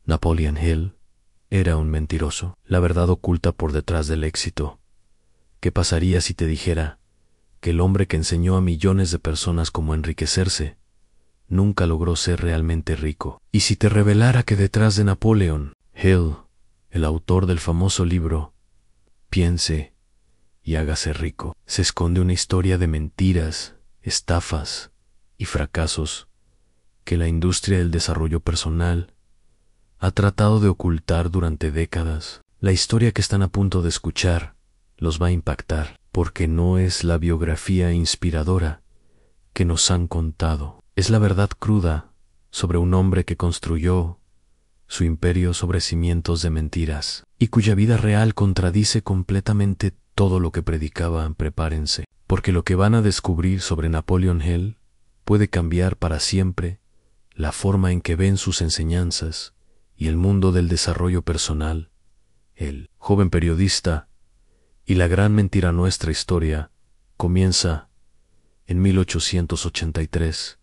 Napoleon Hill era un mentiroso, la verdad oculta por detrás del éxito. ¿Qué pasaría si te dijera que el hombre que enseñó a millones de personas cómo enriquecerse nunca logró ser realmente rico? Y si te revelara que detrás de Napoleon Hill, el autor del famoso libro Piense y hágase rico, se esconde una historia de mentiras, estafas y fracasos que la industria del desarrollo personal ha tratado de ocultar durante décadas. La historia que están a punto de escuchar los va a impactar, porque no es la biografía inspiradora que nos han contado. Es la verdad cruda sobre un hombre que construyó su imperio sobre cimientos de mentiras y cuya vida real contradice completamente todo lo que predicaban. Prepárense, porque lo que van a descubrir sobre Napoleon Hill puede cambiar para siempre la forma en que ven sus enseñanzas y el mundo del desarrollo personal. El joven periodista y la gran mentira. Nuestra historia comienza en 1883,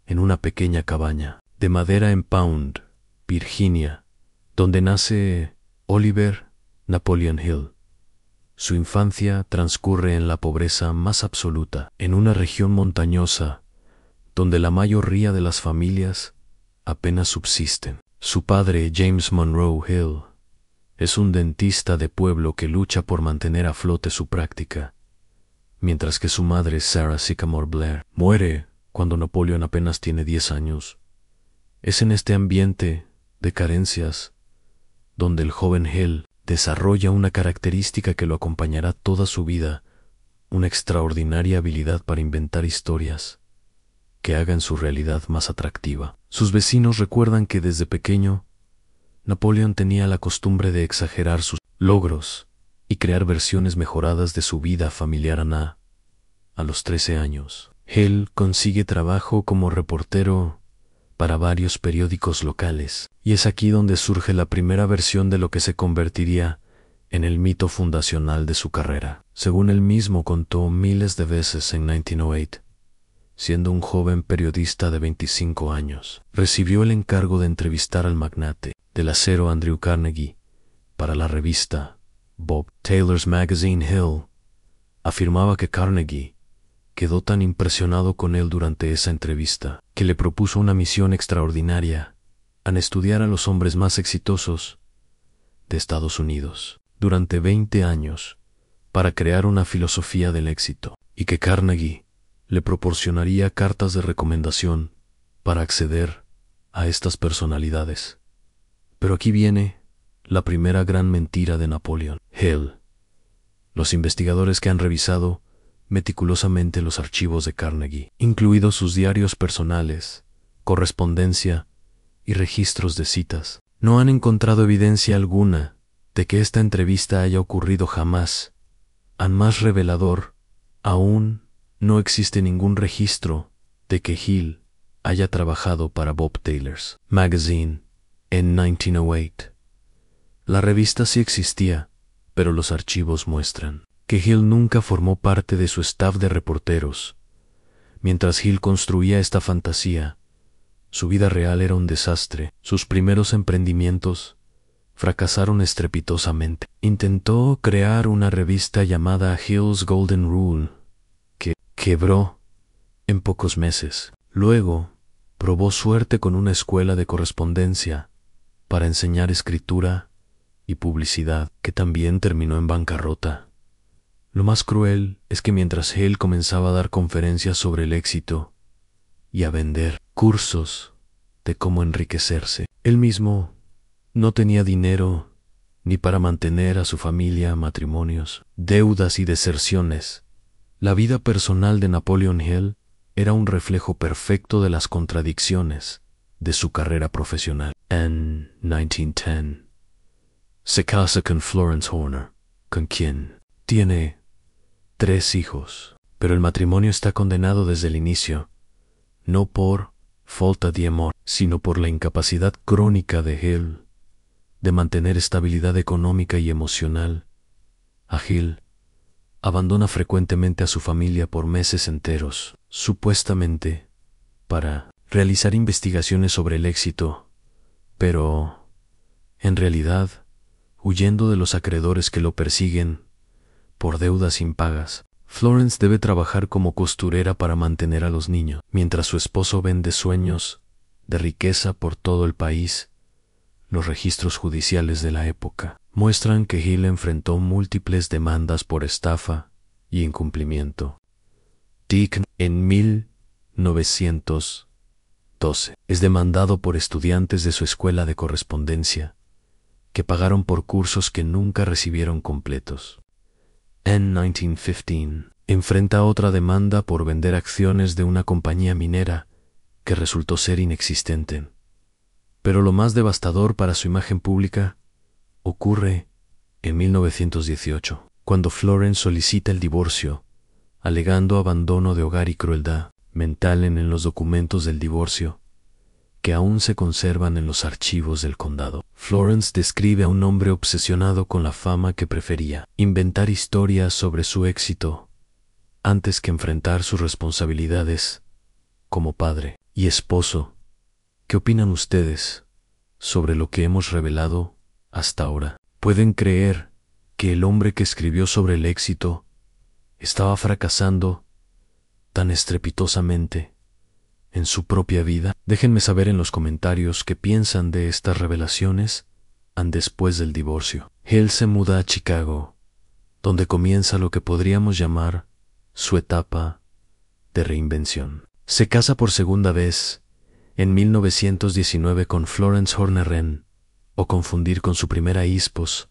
en una pequeña cabaña de madera en Pound, Virginia, donde nace Oliver Napoleon Hill. Su infancia transcurre en la pobreza más absoluta, en una región montañosa donde la mayoría de las familias apenas subsisten. Su padre, James Monroe Hill, es un dentista de pueblo que lucha por mantener a flote su práctica, mientras que su madre, Sarah Sycamore Blair, muere cuando Napoleon apenas tiene 10 años. Es en este ambiente de carencias donde el joven Hill desarrolla una característica que lo acompañará toda su vida, una extraordinaria habilidad para inventar historias que hagan su realidad más atractiva. Sus vecinos recuerdan que desde pequeño Napoleon tenía la costumbre de exagerar sus logros y crear versiones mejoradas de su vida familiar. A los 13 años, Hill consigue trabajo como reportero para varios periódicos locales, y es aquí donde surge la primera versión de lo que se convertiría en el mito fundacional de su carrera. Según él mismo contó miles de veces en 1908, siendo un joven periodista de 25 años, recibió el encargo de entrevistar al magnate del acero Andrew Carnegie para la revista Bob Taylor's Magazine. Hill afirmaba que Carnegie quedó tan impresionado con él durante esa entrevista que le propuso una misión extraordinaria en estudiar a los hombres más exitosos de Estados Unidos durante 20 años para crear una filosofía del éxito, y que Carnegie le proporcionaría cartas de recomendación para acceder a estas personalidades. Pero aquí viene la primera gran mentira de Napoleon Hill. Los investigadores que han revisado meticulosamente los archivos de Carnegie, incluidos sus diarios personales, correspondencia y registros de citas, no han encontrado evidencia alguna de que esta entrevista haya ocurrido jamás. Aún más revelador, aún no existe ningún registro de que Hill haya trabajado para Bob Taylor's Magazine en 1908. La revista sí existía, pero los archivos muestran que Hill nunca formó parte de su staff de reporteros. Mientras Hill construía esta fantasía, su vida real era un desastre. Sus primeros emprendimientos fracasaron estrepitosamente. Intentó crear una revista llamada Hill's Golden Rule, que quebró en pocos meses. Luego, probó suerte con una escuela de correspondencia para enseñar escritura y publicidad, que también terminó en bancarrota. Lo más cruel es que mientras Hill comenzaba a dar conferencias sobre el éxito y a vender cursos de cómo enriquecerse, él mismo no tenía dinero ni para mantener a su familia, matrimonios, deudas y deserciones. La vida personal de Napoleon Hill era un reflejo perfecto de las contradicciones de su carrera profesional. En 1910, se casa con Florence Horner, con quien tiene 3 hijos, pero el matrimonio está condenado desde el inicio, no por falta de amor, sino por la incapacidad crónica de Hill de mantener estabilidad económica y emocional. A Hill abandona frecuentemente a su familia por meses enteros, supuestamente para realizar investigaciones sobre el éxito, pero En realidad, huyendo de los acreedores que lo persiguen por deudas impagas, Florence debe trabajar como costurera para mantener a los niños, mientras su esposo vende sueños de riqueza por todo el país. Los registros judiciales de la época muestran que Hill enfrentó múltiples demandas por estafa y incumplimiento. Dick, en 1912, es demandado por estudiantes de su escuela de correspondencia que pagaron por cursos que nunca recibieron completos. En 1915, enfrenta otra demanda por vender acciones de una compañía minera que resultó ser inexistente. Pero lo más devastador para su imagen pública ocurre en 1918, cuando Florence solicita el divorcio, alegando abandono de hogar y crueldad mental en los documentos del divorcio, que aún se conservan en los archivos del condado. Florence describe a un hombre obsesionado con la fama que prefería inventar historias sobre su éxito antes que enfrentar sus responsabilidades como padre y esposo. ¿Qué opinan ustedes sobre lo que hemos revelado hasta ahora? ¿Pueden creer que el hombre que escribió sobre el éxito estaba fracasando tan estrepitosamente en su propia vida? Déjenme saber en los comentarios qué piensan de estas revelaciones después del divorcio. Hill se muda a Chicago, donde comienza lo que podríamos llamar su etapa de reinvención. Se casa por segunda vez en 1919 con Florence Horner Wren, o confundir con su primera esposa,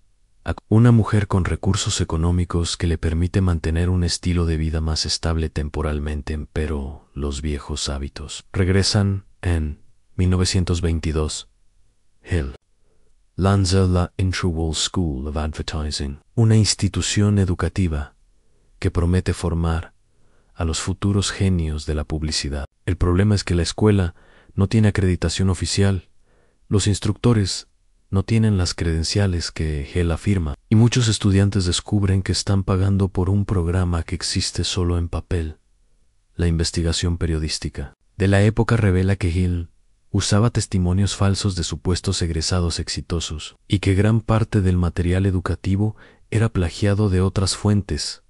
una mujer con recursos económicos que le permite mantener un estilo de vida más estable temporalmente, pero los viejos hábitos regresan. En 1922, Hill lanza la Interwall School of Advertising, una institución educativa que promete formar a los futuros genios de la publicidad. El problema es que la escuela no tiene acreditación oficial, los instructores no tienen las credenciales que Hill afirma, y muchos estudiantes descubren que están pagando por un programa que existe solo en papel. La investigación periodística de la época revela que Hill usaba testimonios falsos de supuestos egresados exitosos y que gran parte del material educativo era plagiado de otras fuentes,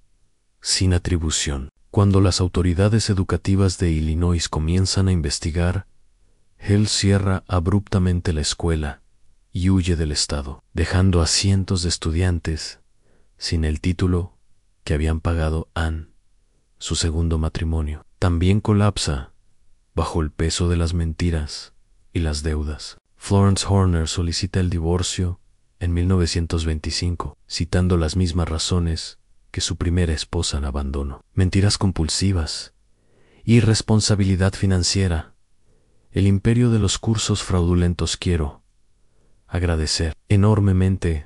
sin atribución. Cuando las autoridades educativas de Illinois comienzan a investigar, Hill cierra abruptamente la escuela y huye del estado, dejando a cientos de estudiantes sin el título que habían pagado Anne, su segundo matrimonio. También colapsa bajo el peso de las mentiras y las deudas. Florence Horner solicita el divorcio en 1925, citando las mismas razones que su primera esposa en abandono: mentiras compulsivas, irresponsabilidad financiera, el imperio de los cursos fraudulentos. Quiero agradecer enormemente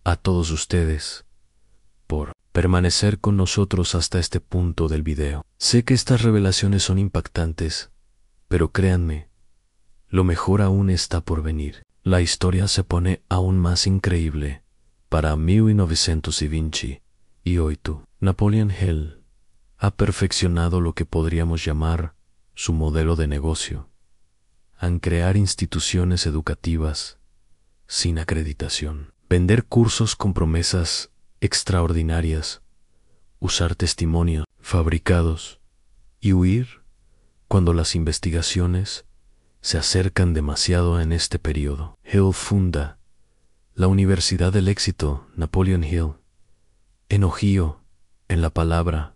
a todos ustedes por permanecer con nosotros hasta este punto del video. Sé que estas revelaciones son impactantes, pero créanme, lo mejor aún está por venir. La historia se pone aún más increíble para 1920 y hoy tú. Napoleon Hill ha perfeccionado lo que podríamos llamar su modelo de negocio, en crear instituciones educativas sin acreditación, vender cursos con promesas extraordinarias, usar testimonios fabricados y huir cuando las investigaciones se acercan demasiado en este periodo. Hill funda la Universidad del Éxito Napoleon Hill. En Ohio, en la palabra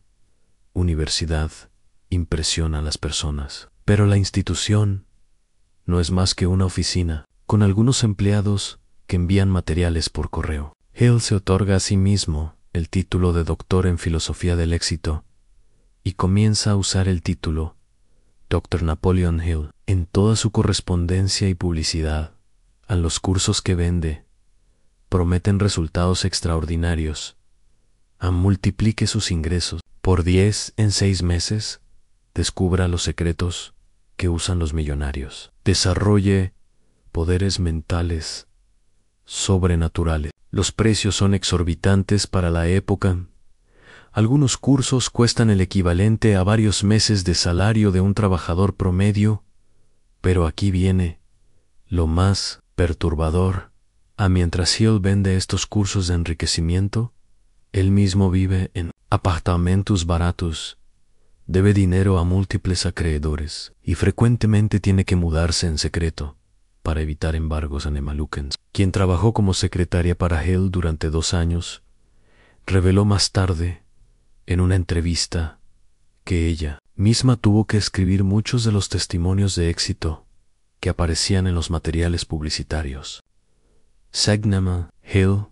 universidad impresiona a las personas, pero la institución no es más que una oficina con algunos empleados que envían materiales por correo. Hill se otorga a sí mismo el título de doctor en filosofía del éxito y comienza a usar el título Dr. Napoleon Hill en toda su correspondencia y publicidad. En los cursos que vende, prometen resultados extraordinarios. Multiplique sus ingresos por 10 en 6 meses. Descubra los secretos que usan los millonarios. Desarrolle poderes mentales sobrenaturales. Los precios son exorbitantes para la época. Algunos cursos cuestan el equivalente a varios meses de salario de un trabajador promedio, pero aquí viene lo más perturbador. Mientras Hill vende estos cursos de enriquecimiento, él mismo vive en apartamentos baratos, debe dinero a múltiples acreedores y frecuentemente tiene que mudarse en secreto para evitar embargos anemalukens. Quien trabajó como secretaria para Hill durante 2 años, reveló más tarde, en una entrevista, que ella misma tuvo que escribir muchos de los testimonios de éxito que aparecían en los materiales publicitarios. Sagnama Hill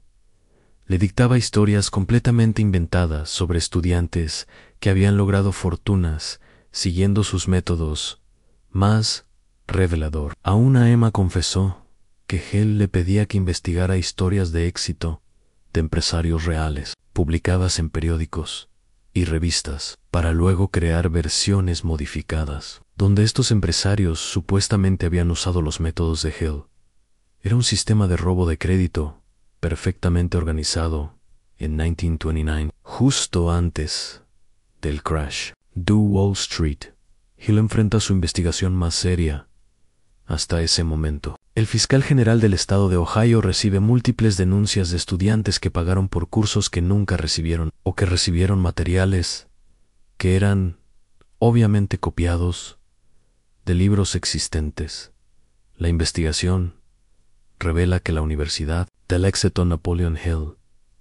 le dictaba historias completamente inventadas sobre estudiantes que habían logrado fortunas siguiendo sus métodos. Más revelador, aún Emma confesó que Hill le pedía que investigara historias de éxito de empresarios reales, publicadas en periódicos y revistas, para luego crear versiones modificadas, donde estos empresarios supuestamente habían usado los métodos de Hill. Era un sistema de robo de crédito perfectamente organizado en 1929, justo antes del crash de Wall Street. Hill enfrenta su investigación más seria hasta ese momento. El fiscal general del estado de Ohio recibe múltiples denuncias de estudiantes que pagaron por cursos que nunca recibieron o que recibieron materiales que eran obviamente copiados de libros existentes. La investigación revela que la Universidad del Exeter Napoleon Hill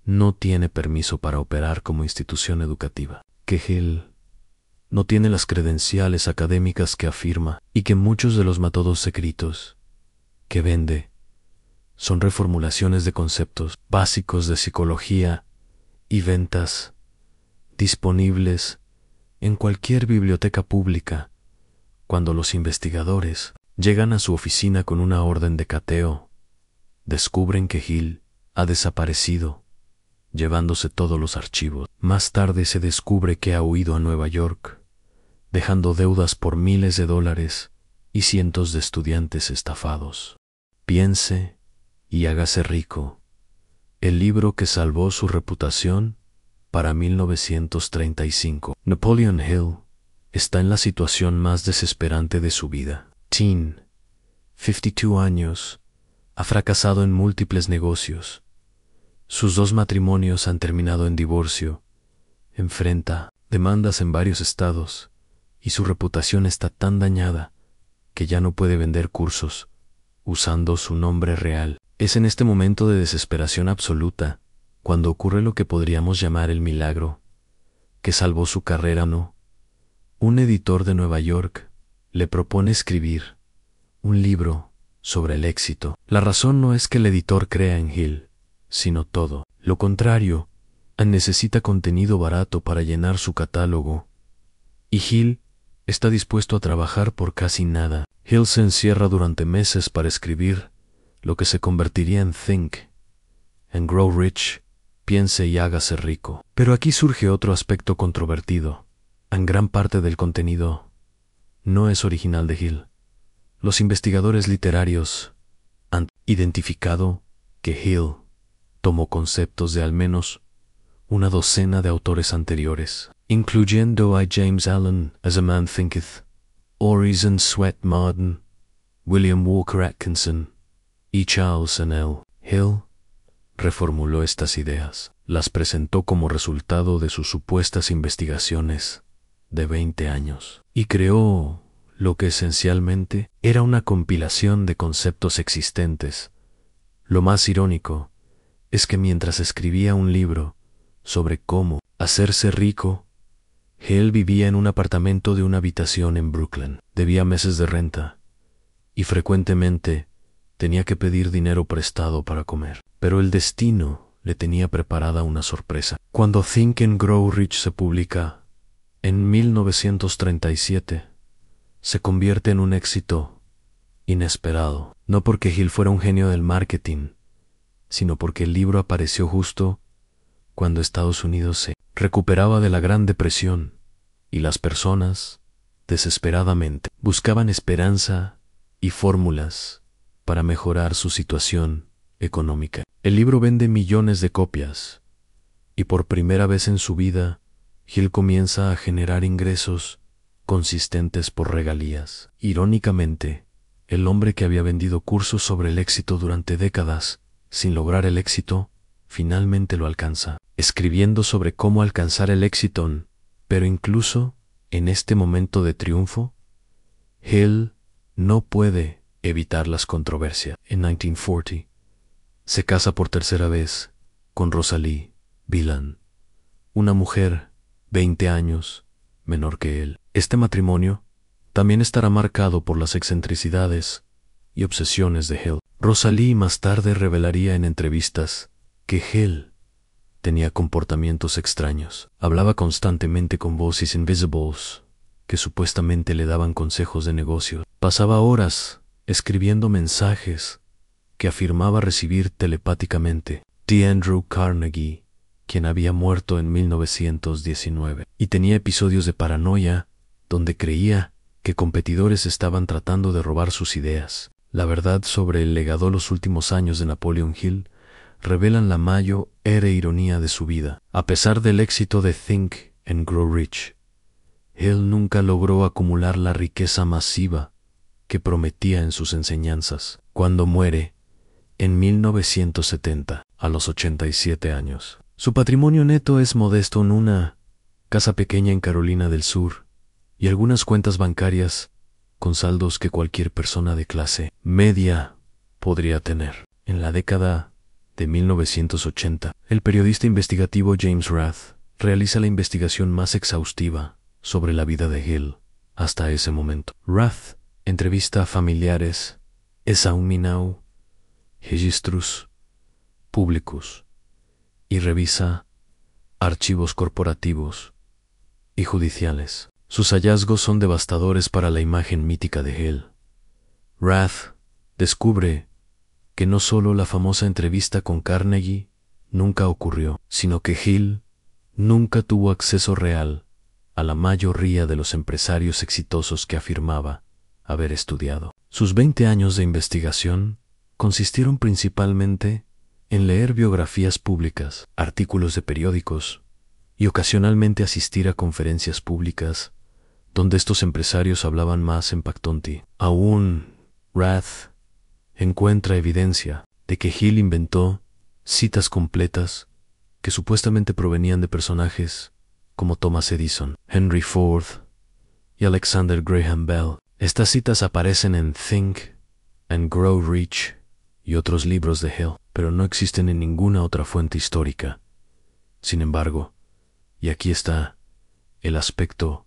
no tiene permiso para operar como institución educativa, que Hill no tiene las credenciales académicas que afirma y que muchos de los métodos escritos que vende son reformulaciones de conceptos básicos de psicología y ventas disponibles en cualquier biblioteca pública. Cuando los investigadores llegan a su oficina con una orden de cateo, descubren que Hill ha desaparecido, llevándose todos los archivos. Más tarde se descubre que ha huido a Nueva York, dejando deudas por miles de dólares y cientos de estudiantes estafados. Piense y hágase rico, el libro que salvó su reputación para 1935. Napoleon Hill está en la situación más desesperante de su vida. Teen, 52 años, ha fracasado en múltiples negocios. Sus 2 matrimonios han terminado en divorcio, enfrenta demandas en varios estados y su reputación está tan dañada que ya no puede vender cursos usando su nombre real. Es en este momento de desesperación absoluta cuando ocurre lo que podríamos llamar el milagro que salvó su carrera. No, un editor de Nueva York le propone escribir un libro sobre el éxito. La razón no es que el editor crea en Hill, sino todo lo contrario. Necesita contenido barato para llenar su catálogo, y Hill está dispuesto a trabajar por casi nada. Hill se encierra durante meses para escribir lo que se convertiría en Think and Grow Rich, piense y hágase rico. Pero aquí surge otro aspecto controvertido. En gran parte del contenido no es original de Hill. Los investigadores literarios han identificado que Hill tomó conceptos de al menos una docena de autores anteriores, incluyendo a James Allen, As a Man Thinketh, Orison Swett Marden, William Walker Atkinson y Charles Snell. Hill reformuló estas ideas, las presentó como resultado de sus supuestas investigaciones de 20 años y creó lo que esencialmente era una compilación de conceptos existentes. Lo más irónico es que mientras escribía un libro sobre cómo hacerse rico, Hill vivía en un apartamento de una habitación en Brooklyn, debía meses de renta y frecuentemente tenía que pedir dinero prestado para comer. Pero el destino le tenía preparada una sorpresa. Cuando Think and Grow Rich se publica en 1937, se convierte en un éxito inesperado, no porque Hill fuera un genio del marketing, sino porque el libro apareció justo cuando Estados Unidos se recuperaba de la Gran Depresión y las personas, desesperadamente, buscaban esperanza y fórmulas para mejorar su situación económica. El libro vende millones de copias y por primera vez en su vida, Hill comienza a generar ingresos consistentes por regalías. Irónicamente, el hombre que había vendido cursos sobre el éxito durante décadas sin lograr el éxito, finalmente lo alcanza, escribiendo sobre cómo alcanzar el éxito, pero incluso en este momento de triunfo, Hill no puede evitar las controversias. En 1940, se casa por tercera vez con Rosalie Villan, una mujer 20 años menor que él. Este matrimonio también estará marcado por las excentricidades y obsesiones de Hill. Rosalie más tarde revelaría en entrevistas que Hill tenía comportamientos extraños. Hablaba constantemente con voces invisibles que supuestamente le daban consejos de negocio. Pasaba horas escribiendo mensajes que afirmaba recibir telepáticamente. D. Andrew Carnegie, quien había muerto en 1919, y tenía episodios de paranoia donde creía que competidores estaban tratando de robar sus ideas. La verdad sobre el legado los últimos años de Napoleon Hill revelan la mayor ironía de su vida. A pesar del éxito de Think and Grow Rich, Hill nunca logró acumular la riqueza masiva que prometía en sus enseñanzas. Cuando muere, en 1970, a los 87 años. Su patrimonio neto es modesto en una casa pequeña en Carolina del Sur y algunas cuentas bancarias con saldos que cualquier persona de clase media podría tener. En la década de 1980, el periodista investigativo James Rath realiza la investigación más exhaustiva sobre la vida de Hill hasta ese momento. Rath entrevista a familiares, examinó registros públicos y revisa archivos corporativos y judiciales. Sus hallazgos son devastadores para la imagen mítica de Hill. Rath descubre que no solo la famosa entrevista con Carnegie nunca ocurrió, sino que Hill nunca tuvo acceso real a la mayoría de los empresarios exitosos que afirmaba haber estudiado. Sus 20 años de investigación consistieron principalmente en leer biografías públicas, artículos de periódicos y ocasionalmente asistir a conferencias públicas donde estos empresarios hablaban más impactante. Aún Rath encuentra evidencia de que Hill inventó citas completas que supuestamente provenían de personajes como Thomas Edison, Henry Ford y Alexander Graham Bell. Estas citas aparecen en Think and Grow Rich y otros libros de Hill, pero no existen en ninguna otra fuente histórica. Sin embargo, y aquí está el aspecto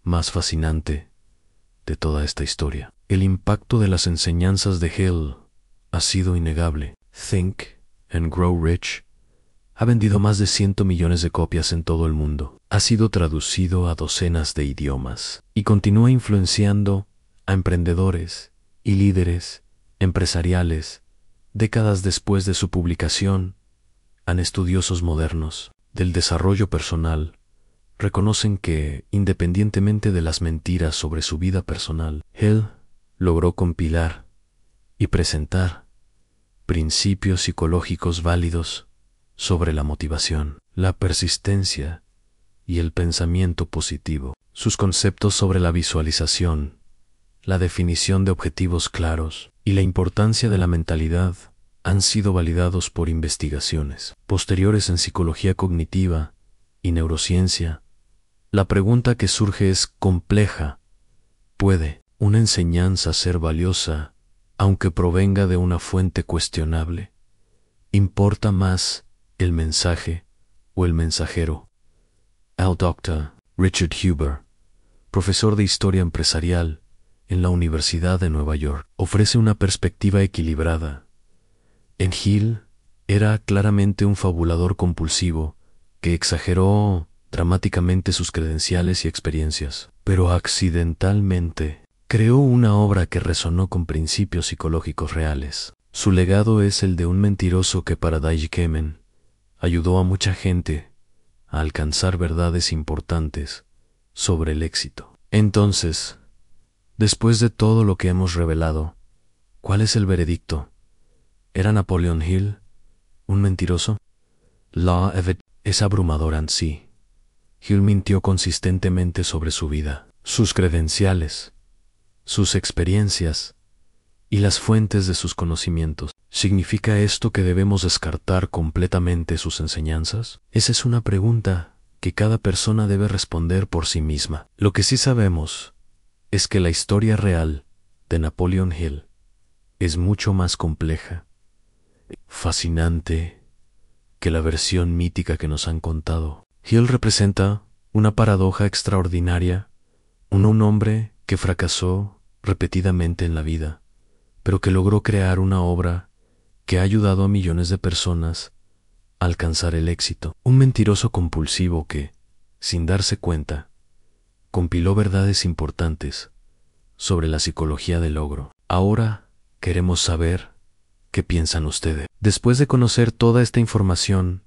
más fascinante de toda esta historia, el impacto de las enseñanzas de Hill ha sido innegable. Think and Grow Rich ha vendido más de 100 millones de copias en todo el mundo, ha sido traducido a docenas de idiomas y continúa influenciando a emprendedores y líderes empresariales décadas después de su publicación. Estudiosos modernos del desarrollo personal reconocen que, independientemente de las mentiras sobre su vida personal, Hill logró compilar y presentar principios psicológicos válidos sobre la motivación, la persistencia y el pensamiento positivo. Sus conceptos sobre la visualización, la definición de objetivos claros y la importancia de la mentalidad han sido validados por investigaciones posteriores en psicología cognitiva y neurociencia. La pregunta que surge es compleja. ¿Puede una enseñanza ser valiosa aunque provenga de una fuente cuestionable? ¿Importa más el mensaje o el mensajero? El Dr. Richard Huber, profesor de Historia Empresarial en la Universidad de Nueva York, ofrece una perspectiva equilibrada. En Hill era claramente un fabulador compulsivo que exageró dramáticamente sus credenciales y experiencias, pero accidentalmente creó una obra que resonó con principios psicológicos reales. Su legado es el de un mentiroso que para Dai Kemen ayudó a mucha gente a alcanzar verdades importantes sobre el éxito. Entonces, después de todo lo que hemos revelado, ¿cuál es el veredicto? ¿Era Napoleon Hill un mentiroso? La evidencia es abrumadora en sí. Hill mintió consistentemente sobre su vida, sus credenciales, sus experiencias y las fuentes de sus conocimientos. ¿Significa esto que debemos descartar completamente sus enseñanzas? Esa es una pregunta que cada persona debe responder por sí misma. Lo que sí sabemos es que la historia real de Napoleon Hill es mucho más compleja, fascinante, que la versión mítica que nos han contado. Hill representa una paradoja extraordinaria, un hombre que fracasó repetidamente en la vida, pero que logró crear una obra que ha ayudado a millones de personas a alcanzar el éxito. Un mentiroso compulsivo que, sin darse cuenta, compiló verdades importantes sobre la psicología del logro. Ahora queremos saber qué piensan ustedes. Después de conocer toda esta información,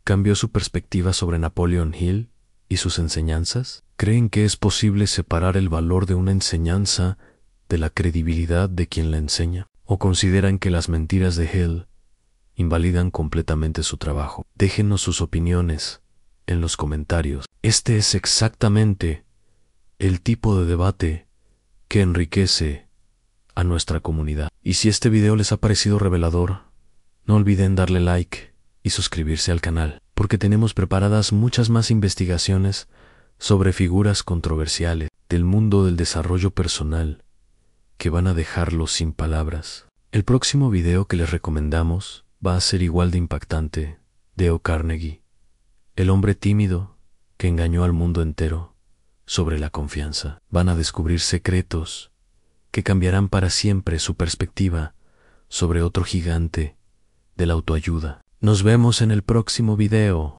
¿cambió su perspectiva sobre Napoleon Hill y sus enseñanzas? ¿Creen que es posible separar el valor de una enseñanza de la credibilidad de quien la enseña? ¿O consideran que las mentiras de Hill invalidan completamente su trabajo? Déjenos sus opiniones en los comentarios. Este es exactamente el tipo de debate que enriquece a nuestra comunidad. Y si este video les ha parecido revelador, no olviden darle like y suscribirse al canal, porque tenemos preparadas muchas más investigaciones sobre figuras controversiales del mundo del desarrollo personal que van a dejarlos sin palabras. El próximo video que les recomendamos va a ser igual de impactante. Dale Carnegie, el hombre tímido que engañó al mundo entero sobre la confianza. Van a descubrir secretos que cambiarán para siempre su perspectiva sobre otro gigante de la autoayuda. Nos vemos en el próximo video.